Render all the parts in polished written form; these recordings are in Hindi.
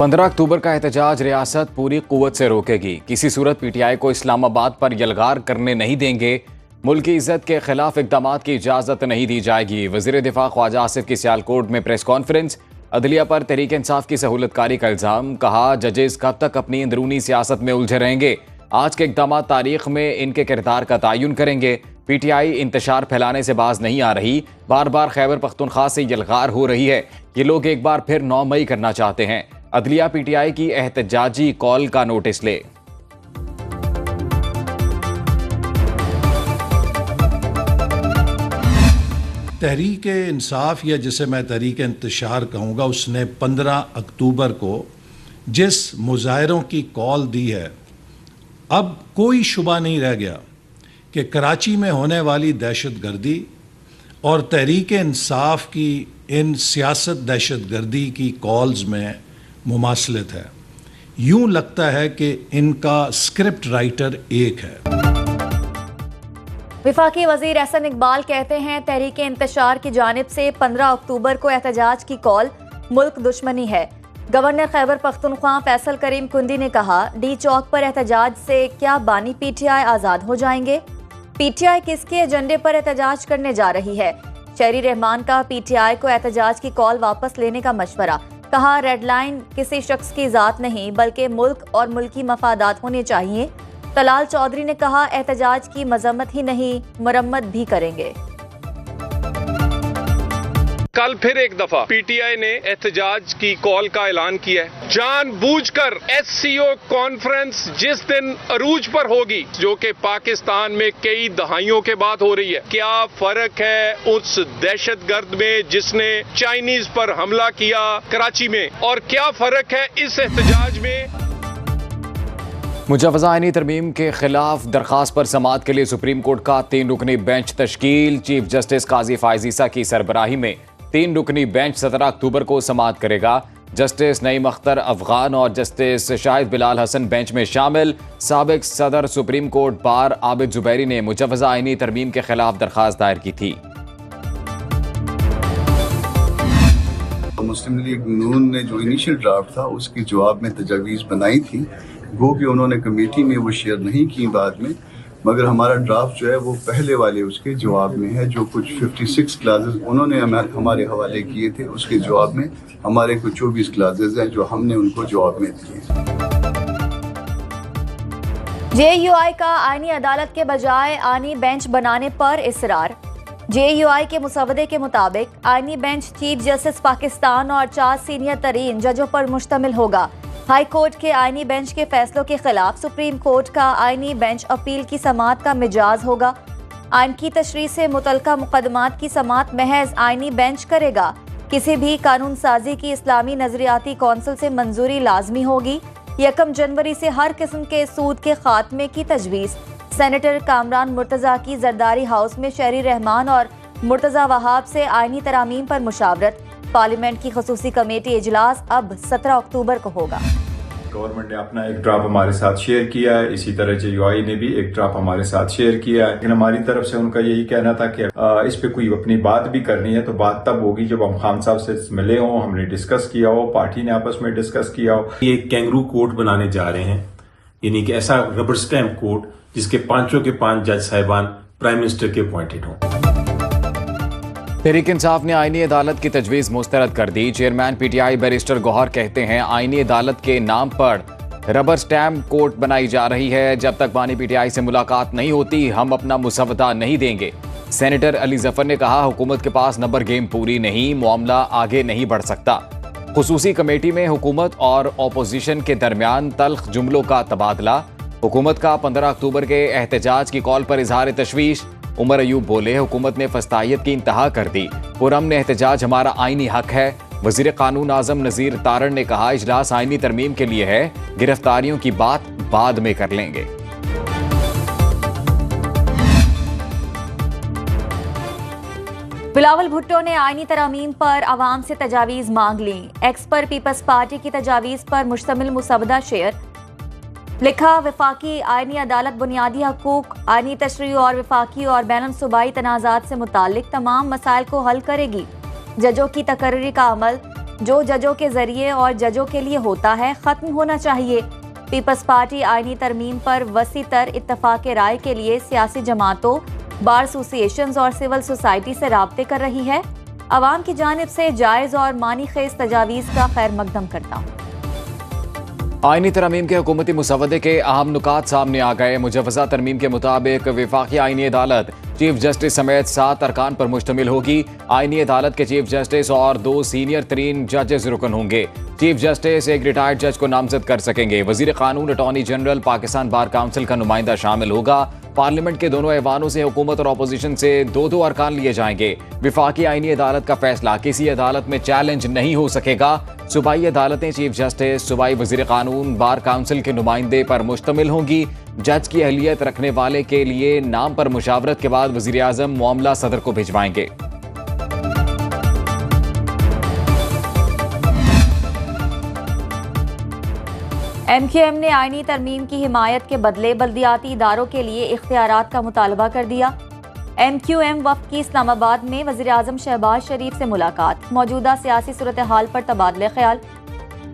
15 अक्टूबर का एहतजाज रियासत पूरी कुव्वत से रोकेगी। किसी सूरत पीटीआई को इस्लामाबाद पर यलगार करने नहीं देंगे। मुल्क की इज्जत के खिलाफ इक़दामात की इजाज़त नहीं दी जाएगी। वज़ीर दिफा ख्वाजा आसिफ की सियालकोट में प्रेस कॉन्फ्रेंस। अदलिया पर तहरीक इंसाफ की सहूलतकारी का इल्ज़ाम। कहा जजेस कब तक अपनी अंदरूनी सियासत में उलझे रहेंगे। आज के इक़दाम तारीख में इनके किरदार का तयन करेंगे। पीटीआई इंतशार फैलाने से बाज नहीं आ रही। बार बार खैबर पख्तूनख्वा से यलगार हो रही है। ये लोग एक बार फिर 9 मई करना चाहते हैं। अदलिया पीटीआई की एहतजाजी कॉल का नोटिस ले। तहरीक इंसाफ या जिसे मैं तहरीक इंतशार कहूँगा, उसने 15 अक्टूबर को जिस मुजाहरों की कॉल दी है, अब कोई शुबा नहीं रह गया कि कराची में होने वाली दहशत गर्दी और तहरीक इंसाफ की इन सियासत दहशत गर्दी की कॉल्स में मुमासलत है। यूं लगता है कि इनका स्क्रिप्ट राइटर एक है। वफाकी वजीर एहसन इकबाल कहते हैं तहरीक इंतशार की जानिब से 15 अक्टूबर को एहतजाज की कॉल मुल्क दुश्मनी है। गवर्नर खैबर पख्तूनख्वा फैसल करीम कुंडी ने कहा डी चौक पर एहतजाज से क्या बानी पीटीआई आज़ाद हो जाएंगे। पीटीआई किसके एजेंडे पर एहतजाज करने जा रही है। शहरी रहमान का पीटीआई को एहतजाज की कॉल वापस लेने का मशवरा। कहा रेड लाइन किसी शख्स की जात नहीं बल्कि मुल्क और मुल्की मफादात होने चाहिए। तलाल चौधरी ने कहा एहतजाज की मजम्मत ही नहीं मुरम्मत भी करेंगे। कल फिर एक दफा पीटीआई ने एहतजाज की कॉल का ऐलान किया है। जानबूझकर एससीओ कॉन्फ्रेंस जिस दिन अरूज पर होगी, जो कि पाकिस्तान में कई दहाइयों के बाद हो रही है, क्या फर्क है उस दहशतगर्द में जिसने चाइनीज पर हमला किया कराची में, और क्या फर्क है इस एहतजाज में। मुजव्वज़ा आईनी तरमीम के खिलाफ दरखास्त पर समाअत के लिए सुप्रीम कोर्ट का 3 रुकनी बेंच तश्कील। चीफ जस्टिस काजी फायज़ ईसा की सरबराही में 3 रुकनी बेंच 17 अक्टूबर को समाअत करेगा। जस्टिस नईम अख्तर अफगान और जस्टिस शाहिद बिलाल हसन बेंच में शामिल। साबिक सदर supreme court bar Abid Zubairi ने मुजव्वज़ा आईनी तरमीम के खिलाफ दरखास्त दायर की थी। मुस्लिम लीग नून ने जो इनिशियल ड्राफ्ट था उसकी जवाब में तजावीज़ बनाई थी, वो कि उन्होंने कमेटी में वो शेयर नहीं की बाद में, मगर हमारा ड्राफ्ट जो है वो पहले वाले उसके जवाब में है। जो कुछ 56 क्लासेस उन्होंने हमारे हवाले किए थे, उसके जवाब में हमारे कुछ 24 क्लासेस हैं जो हमने उनको जवाब में दिए। जेयूआई का आईनी अदालत के बजाय आईनी बेंच बनाने पर इसरार। जेयूआई के मुसवदे के मुताबिक आईनी बेंच चीफ जस्टिस पाकिस्तान और 4 सीनियर तरीन जजों पर मुश्तमिल होगा। हाई कोर्ट के आईनी बेंच के फैसलों के खिलाफ सुप्रीम कोर्ट का आईनी बेंच अपील की समाअत का मिजाज होगा। आइन की तशरीह से मुतलका मुकदमात की समाअत महज आईनी बेंच करेगा। किसी भी कानून साजी की इस्लामी नजरियाती कौंसिल से मंजूरी लाजमी होगी। 1 जनवरी से हर किस्म के सूद के खात्मे की तजवीज़। सेनेटर कामरान मुर्तज़ा की जरदारी हाउस में शहरी रहमान और मुर्तज़ा वहाब से आईनी तरामीम पर मुशावरत। पार्लियामेंट की खसूसी कमेटी इजलास अब 17 अक्टूबर को होगा। गवर्नमेंट ने अपना एक ड्राफ्ट हमारे साथ शेयर किया है, इसी तरह जेयूआई ने भी एक ड्राफ्ट हमारे साथ शेयर किया है। लेकिन हमारी तरफ से उनका यही कहना था कि इस पे कोई अपनी बात भी करनी है तो बात तब होगी जब हम खान साहब से मिले हों, हमने डिस्कस किया हो, पार्टी ने आपस में डिस्कस किया हो। ये एक कैंगरू कोर्ट बनाने जा रहे हैं, यानी कि ऐसा रबर स्टैम्प कोर्ट जिसके 5 के 5 जज साहिबान प्राइम मिनिस्टर के अपॉइंटेड हों। तहरीक इंसाफ ने आईनी अदालत की तजवीज़ मुस्तरद कर दी। चेयरमैन पीटीआई बैरिस्टर गौहर कहते हैं आईनी अदालत के नाम पर रबर स्टैम्प कोर्ट बनाई जा रही है। जब तक बानी पीटीआई से मुलाकात नहीं होती हम अपना मुसवदा नहीं देंगे। सेनेटर अली जफर ने कहा हुकूमत के पास नंबर गेम पूरी नहीं, मामला आगे नहीं बढ़ सकता। खुसूसी कमेटी में हुकूमत और अपोजिशन के दरमियान तल्ख जुमलों का तबादला। हुकूमत का 15 अक्टूबर के एहतजाज की कॉल पर इजहार तशवीश। उमर अयूब बोले हुकूमत ने फस्तायत की इंतहा कर दी। पुरअमन एहतजाज हमारा आईनी हक है। वजीर कानून आजम नजीर तारण ने कहा इजलास आईनी तरमीम के लिए है, गिरफ्तारियों की बात बाद में कर लेंगे। बिलावल भुट्टो ने आईनी तरामीम पर आवाम से तजावीज़ मांग ली। एक्स पर पीपल्स पार्टी की तजावीज़ पर मुश्तमिल मुसवदा शेयर। लिखा वफाकी आईनी अदालत बुनियादी हकूक, आईनी तशरीह और वफाकी और बैनुल सूबाई तनाज़ात से मुताल्लिक तमाम मसाइल को हल करेगी। जजों की तकर्री का अमल जो जजों के जरिए और जजों के लिए होता है खत्म होना चाहिए। पीपल्स पार्टी आईनी तरमीम पर वसी तर इत्तफाक राय के लिए सियासी जमातों, बार एसोसिएशंस और सिविल सोसाइटी से राब्ते कर रही है। अवाम की जानिब से जायज़ और मानी खेज तजावीज़ का खैर मकदम करता हूँ। आईनी तरमीम के हुकूमती मुसवदे के अहम नुकात सामने आ गए। मुजवजा तरमीम के मुताबिक वफाकी आईनी अदालत चीफ जस्टिस समेत 7 अरकान पर मुश्तमिल होगी। आईनी अदालत के चीफ जस्टिस और 2 सीनियर तरीन जजेस रुकन होंगे। चीफ जस्टिस एक रिटायर्ड जज को नामजद कर सकेंगे। वजीर कानून, attorney general, Pakistan bar council का नुमाइंदा शामिल होगा। पार्लियामेंट के दोनों ऐवानों से हुकूमत और अपोजिशन से 2-2 अरकान लिए जाएंगे। वफाकी आईनी अदालत का फैसला किसी अदालत में चैलेंज नहीं हो सकेगा। सूबाई अदालतें चीफ जस्टिस, सूबाई वजीर कानून, बार काउंसिल के नुमाइंदे पर मुश्तमिल होंगी। जज की अहलियत रखने वाले के लिए नाम पर मुशावरत के बाद वजीर आजम मामला सदर को भिजवाएंगे। MQM ने आईनी तरमीम की हिमायत के बदले बल्दियाती इदारों के लिए इख्तियारात का मुतालबा कर दिया। MQM वफ़द की इस्लामाबाद में वज़ीर आज़म शहबाज शरीफ से मुलाकात, मौजूदा सियासी सूरत हाल पर तबादले ख्याल।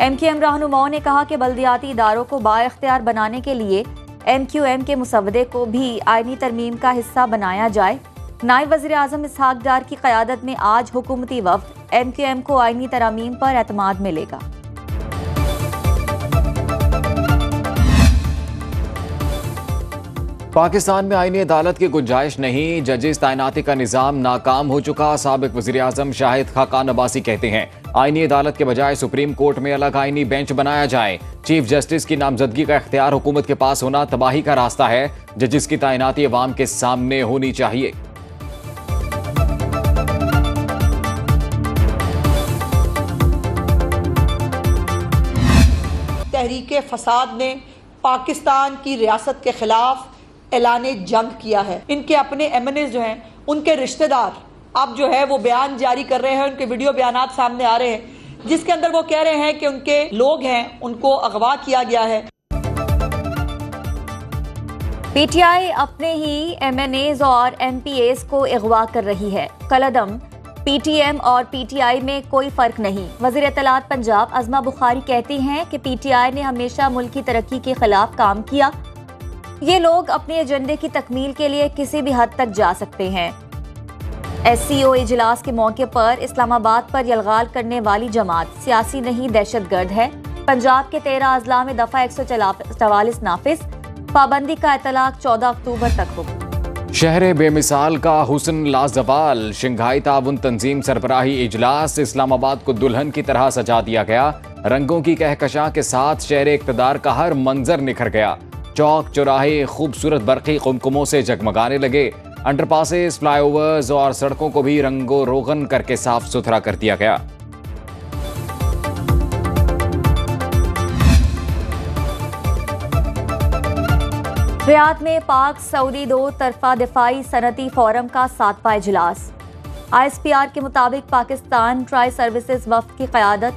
MQM रहनुमाओं ने कहा कि बल्दियाती इदारों को बाइख्तियार बनाने के लिए MQM के मुसवदे को भी आईनी तरमीम का हिस्सा बनाया जाए। नायब वज़ीर आज़म इसहाक डार की क़यादत में आज हुकूमती वफ़द MQM को आईनी तरमीम पर एतमाद मिलेगा। पाकिस्तान में आईनी अदालत की गुंजाइश नहीं, जजेस तैनाती का निज़ाम नाकाम हो चुका। साबिक वज़ीर आज़म शाहिद खाकान अब्बासी कहते हैं आईनी अदालत के बजाय सुप्रीम कोर्ट में अलग आईनी बेंच बनाया जाए। चीफ जस्टिस की नामजदगी का इख्तियार हुकूमत के पास होना तबाही का रास्ता है। जजेस की तैनाती अवाम के सामने होनी चाहिए। तहरीक फसाद ने पाकिस्तान की रियासत के खिलाफ ऐलाने जंग किया है। इनके अपने MNA जो हैं, उनके रिश्तेदार अब जो है वो बयान जारी कर रहे हैं, उनके वीडियो बयानात सामने आ रहे हैं जिसके अंदर वो कह रहे हैं कि उनके लोग हैं, उनको अगवा किया गया है। PTI अपने ही MNAs और MPAs को अगवा कर रही है। कलअदम PTM और PTI में कोई फर्क नहीं। वज़ीर इत्तलात पंजाब अज़मा बुखारी कहती हैं कि PTI ने हमेशा मुल्क की तरक्की के खिलाफ काम किया। ये लोग अपने एजेंडे की तकमील के लिए किसी भी हद तक जा सकते हैं। SCO इजलास के मौके पर इस्लामाबाद पर यलगाल करने वाली जमात सियासी नहीं दहशतगर्द है। पंजाब के 13 अजला में दफा 144 नाफिज, पाबंदी का इतलाक 14 अक्टूबर तक होगा। शहर बेमिसाल का हुस्न लाजवाल, शंघाई ताउन तंजीम सरबराही इजलास। इस्लामाबाद को दुल्हन की तरह सजा दिया गया। रंगों की कहकशां के साथ शहर इक़्तिदार का हर मंजर निखर गया। चौक चौराहे खूबसूरत बरक़ी कुमकुमों से जगमगाने लगे। अंडरपासेस, फ्लाईओवर्स और सड़कों को भी रंगो रोगन करके साफ सुथरा कर दिया गया। रियाद में पाक सऊदी 2 तरफा दिफाई सनती फोरम का 7वां इजलास। ISPR के मुताबिक पाकिस्तान ट्राई सर्विसेज वफ़द की क़यादत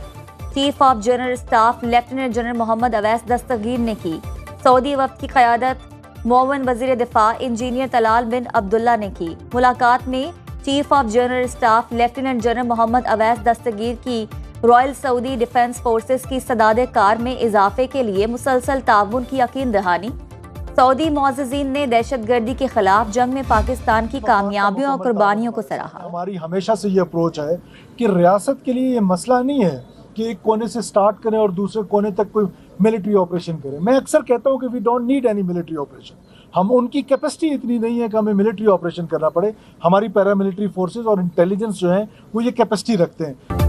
chief of general staff lieutenant general Mohammad Awais Dastgir ने की। सऊदी वफ़द की क़यादत मुअव्विन वज़ीर दिफा इंजीनियर तलाल बिन अब्दुल्ला ने की। मुलाकात में chief of general staff lieutenant general Mohammad Awais Dastgir की रॉयल सऊदी डिफेंस फोर्सेस की सदादे कार में इजाफे के लिए मुसलसल ताउन की यकीन दहानी। सऊदी मुअज़्ज़िज़ीन ने दहशतगर्दी के खिलाफ जंग में पाकिस्तान की कामयाबियों और कुर्बानियों को सराहा। हमारी हमेशा से ये अप्रोच है कि रियासत के लिए ये मसला नहीं है कि एक कोने से स्टार्ट करें और दूसरे कोने तक कोई मिलिट्री ऑपरेशन करें। मैं अक्सर कहता हूं कि we don't need any military operation. हम उनकी कैपेसिटी इतनी नहीं है कि हमें मिलिट्री ऑपरेशन करना पड़े। हमारी पैरामिलिट्री फोर्सेस और इंटेलिजेंस जो हैं वो ये कैपेसिटी रखते हैं।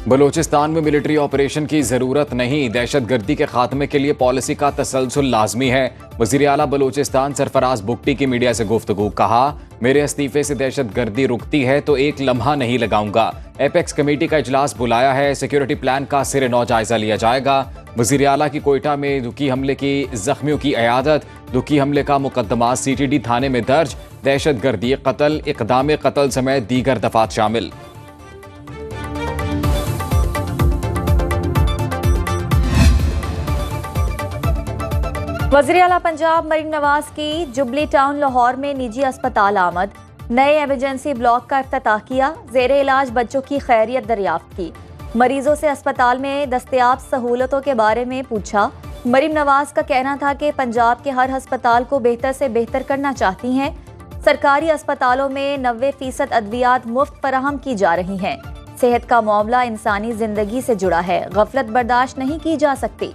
बलूचिस्तान में मिलिट्री ऑपरेशन की जरूरत नहीं, दहशतगर्दी के खात्मे के लिए पॉलिसी का तसलसल लाजमी है। वज़ीर आला बलूचिस्तान सरफराज बुगटी की मीडिया से गुफ्तगू, कहा मेरे इस्तीफे से दहशतगर्दी रुकती है तो एक लम्हा नहीं लगाऊंगा। एपेक्स कमेटी का इजलास बुलाया है, सिक्योरिटी प्लान का सिरे नौ जायजा लिया जाएगा। वज़ीर आला की कोयटा में दुखी हमले की जख्मियों की इयादत, दुखी हमले का मुकदमा CTD थाने में दर्ज। दहशतगर्दी, कत्ल, इक़दाम कत्ल समेत दीगर दफात शामिल। वज़ीर आला पंजाब मरीम नवाज की जुबली टाउन लाहौर में निजी अस्पताल आमद। नए इमरजेंसी ब्लॉक का इफ्तिताह किया। ज़ेरे इलाज बच्चों की खैरियत दरियाफ्त की। मरीजों से अस्पताल में दस्तयाब सहूलतों के बारे में पूछा। मरीम नवाज का कहना था कि पंजाब के हर अस्पताल को बेहतर से बेहतर करना चाहती हैं। सरकारी अस्पतालों में 90% अद्वियात मुफ्त फराहम की जा रही हैं। सेहत का मामला इंसानी जिंदगी से जुड़ा है, गफलत बर्दाश्त नहीं की जा सकती।